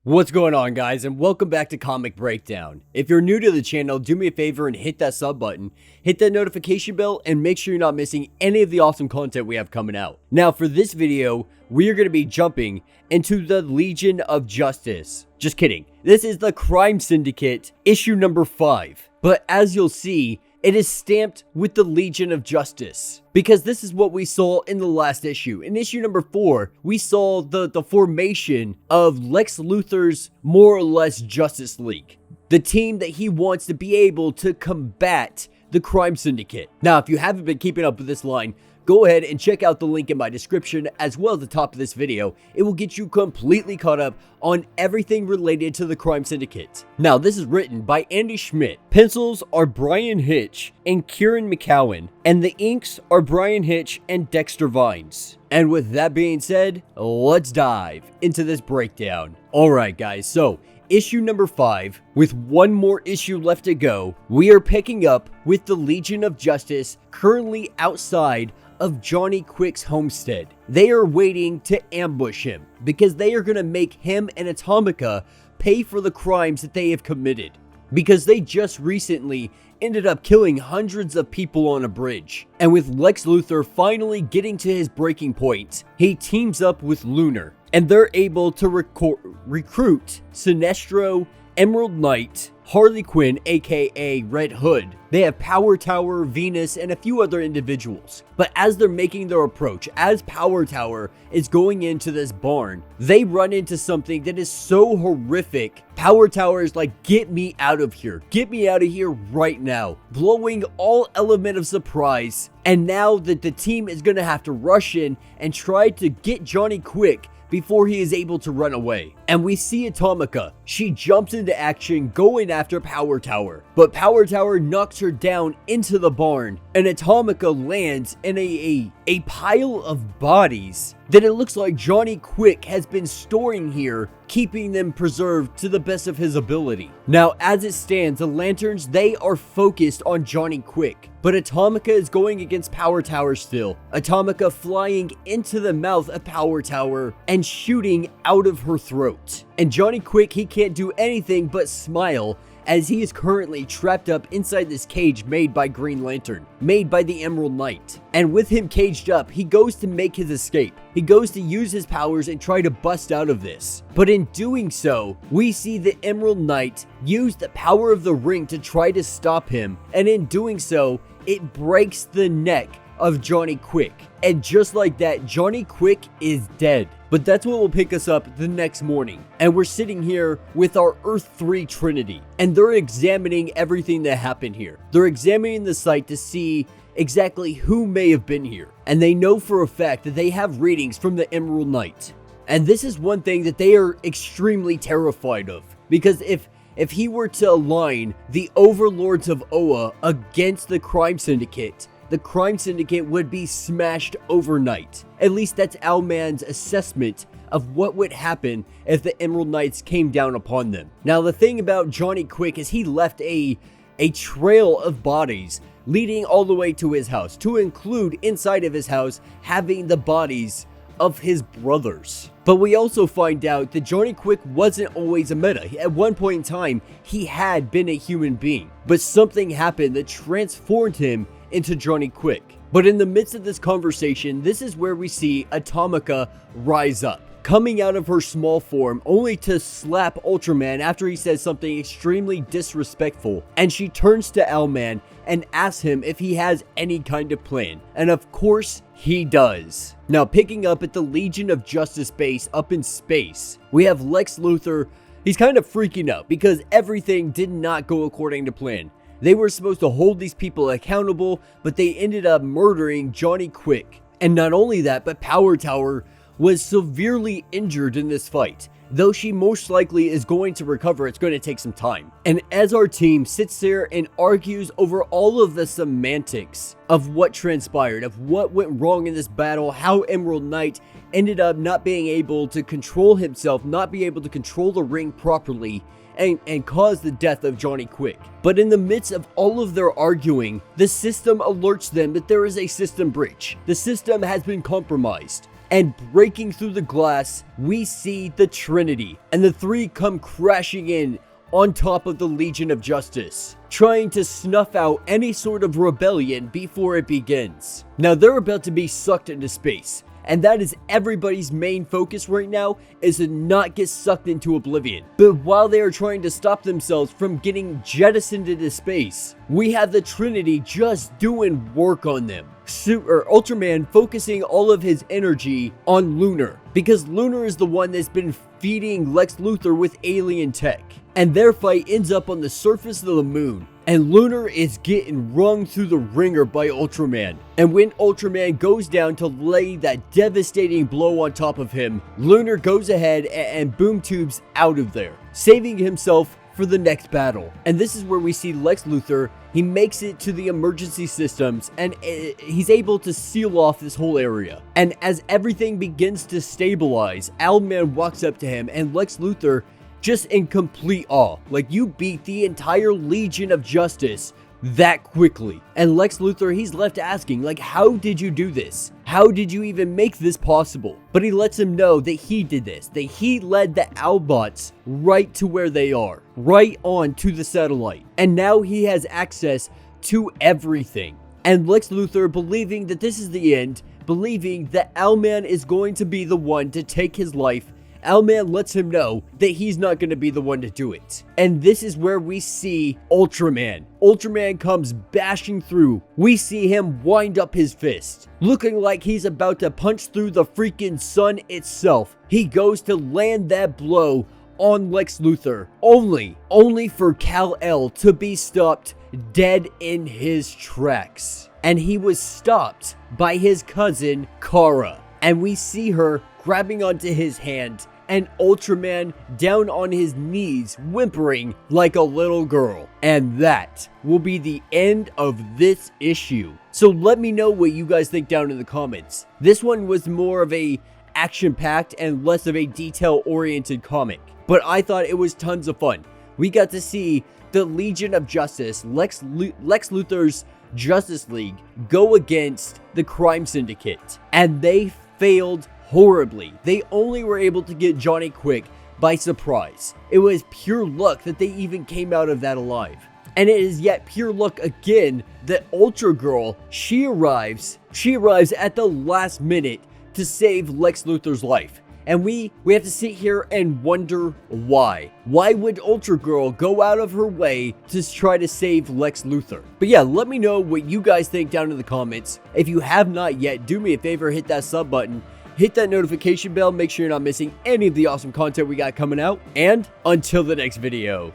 What's going on, guys, and welcome back to Comic Breakdown. If you're new to the channel, do me a favor and hit that sub button, hit that notification bell, and make sure you're not missing any of the awesome content we have coming out. Now, for this video, we are going to be jumping into the Legion of Justice. Just kidding. This is the Crime Syndicate, issue number 5. But as you'll see, it is stamped with the Legion of Justice, because this is what we saw in the last issue. In issue number 4, we saw the formation of Lex Luthor's more or less Justice League, the team that he wants to be able to combat the Crime Syndicate. Now, if you haven't been keeping up with this line, go ahead and check out the link in my description as well as the top of this video. It will get you completely caught up on everything related to the Crime Syndicate. Now, this is written by Andy Schmidt. Pencils are Bryan Hitch and Kieran McCowan, and the inks are Bryan Hitch and Dexter Vines. And with that being said, let's dive into this breakdown. Alright guys, so issue number 5, with one more issue left to go, we are picking up with the Legion of Justice currently outside of Johnny Quick's homestead. They are waiting to ambush him because they are going to make him and Atomica pay for the crimes that they have committed, because they just recently ended up killing hundreds of people on a bridge. And with Lex Luthor finally getting to his breaking point, he teams up with Lonar, and they're able to recruit Sinestro, Emerald Knight, Harley Quinn aka Red Hood. They have Power Tower, Venus, and a few other individuals. But as they're making their approach, as Power Tower is going into this barn, they run into something that is so horrific. Power Tower is like, get me out of here. Get me out of here right now. Blowing all element of surprise. And now that the team is going to have to rush in and try to get Johnny Quick before he is able to run away. And we see Atomica. She jumps into action going after Power Tower, but Power Tower knocks her down into the barn, and Atomica lands in a pile of bodies that it looks like Johnny Quick has been storing here, keeping them preserved to the best of his ability. Now, as it stands, the lanterns, they are focused on Johnny Quick, but Atomica is going against Power Tower still. Atomica flying into the mouth of Power Tower and shooting out of her throat. And Johnny Quick, he can't do anything but smile as he is currently trapped up inside this cage made by Green Lantern, made by the Emerald Knight. And with him caged up, he goes to make his escape. He goes to use his powers and try to bust out of this. But in doing so, we see the Emerald Knight use the power of the ring to try to stop him. And in doing so, it breaks the neck of Johnny Quick. And just like that, Johnny Quick is dead. But that's what will pick us up the next morning. And we're sitting here with our Earth 3 Trinity. And they're examining everything that happened here. They're examining the site to see exactly who may have been here. And they know for a fact that they have readings from the Emerald Knight. And this is one thing that they are extremely terrified of. Because if he were to align the overlords of Oa against the Crime Syndicate, the Crime Syndicate would be smashed overnight. At least that's Owlman's assessment of what would happen if the Emerald Knights came down upon them. Now, the thing about Johnny Quick is he left a trail of bodies leading all the way to his house, to include inside of his house having the bodies of his brothers. But we also find out that Johnny Quick wasn't always a meta. At one point in time, he had been a human being, but something happened that transformed him into Johnny Quick. But in the midst of this conversation, this is where we see Atomica rise up, coming out of her small form only to slap Ultraman after he says something extremely disrespectful. And she turns to Owlman and asks him if he has any kind of plan. And of course, he does. Now, picking up at the Legion of Justice base up in space, we have Lex Luthor. He's kind of freaking out because everything did not go according to plan. They were supposed to hold these people accountable, but they ended up murdering Johnny Quick. And not only that, but Power Tower was severely injured in this fight. Though she most likely is going to recover, it's going to take some time. And as our team sits there and argues over all of the semantics of what transpired, of what went wrong in this battle, how Emerald Knight ended up not being able to control himself, not be able to control the ring properly, and cause the death of Johnny Quick. But in the midst of all of their arguing, the system alerts them that there is a system breach. The system has been compromised. And breaking through the glass, we see the Trinity, and the three come crashing in on top of the Legion of Justice, trying to snuff out any sort of rebellion before it begins. Now they're about to be sucked into space, and that is everybody's main focus right now, is to not get sucked into oblivion. But while they are trying to stop themselves from getting jettisoned into space, we have the Trinity just doing work on them. Ultraman focusing all of his energy on Lonar, because Lonar is the one that's been feeding Lex Luthor with alien tech. And their fight ends up on the surface of the moon, and Lonar is getting rung through the ringer by Ultraman. And when Ultraman goes down to lay that devastating blow on top of him, Lonar goes ahead and boom tubes out of there, saving himself for the next battle. And this is where we see Lex Luthor. He makes it to the emergency systems, and he's able to seal off this whole area. And as everything begins to stabilize, Owlman walks up to him, and Lex Luthor just in complete awe. Like, you beat the entire Legion of Justice that quickly. And Lex Luthor, he's left asking, like, how did you do this? How did you even make this possible? But he lets him know that he did this, that he led the Owlbots right to where they are, right on to the satellite. And now he has access to everything. And Lex Luthor, believing that this is the end, believing that Owlman is going to be the one to take his life, Owlman lets him know that he's not going to be the one to do it. And this is where we see Ultraman. Ultraman comes bashing through. We see him wind up his fist, looking like he's about to punch through the freaking sun itself. He goes to land that blow on Lex Luthor, only for Kal-El to be stopped dead in his tracks. And he was stopped by his cousin, Kara. And we see her grabbing onto his hand, and Ultraman down on his knees, whimpering like a little girl. And that will be the end of this issue. So let me know what you guys think down in the comments. This one was more of a action-packed and less of a detail-oriented comic, but I thought it was tons of fun. We got to see the Legion of Justice, Lex Luthor's Justice League, go against the Crime Syndicate, and they failed horribly. They only were able to get Johnny Quick by surprise. It was pure luck that they even came out of that alive. And it is yet pure luck again that Ultra Girl, she arrives at the last minute to save Lex Luthor's life. And we have to sit here and wonder why. Why would Ultra Girl go out of her way to try to save Lex Luthor? But yeah, let me know what you guys think down in the comments. If you have not yet, do me a favor, hit that sub button, hit that notification bell, make sure you're not missing any of the awesome content we got coming out. And until the next video.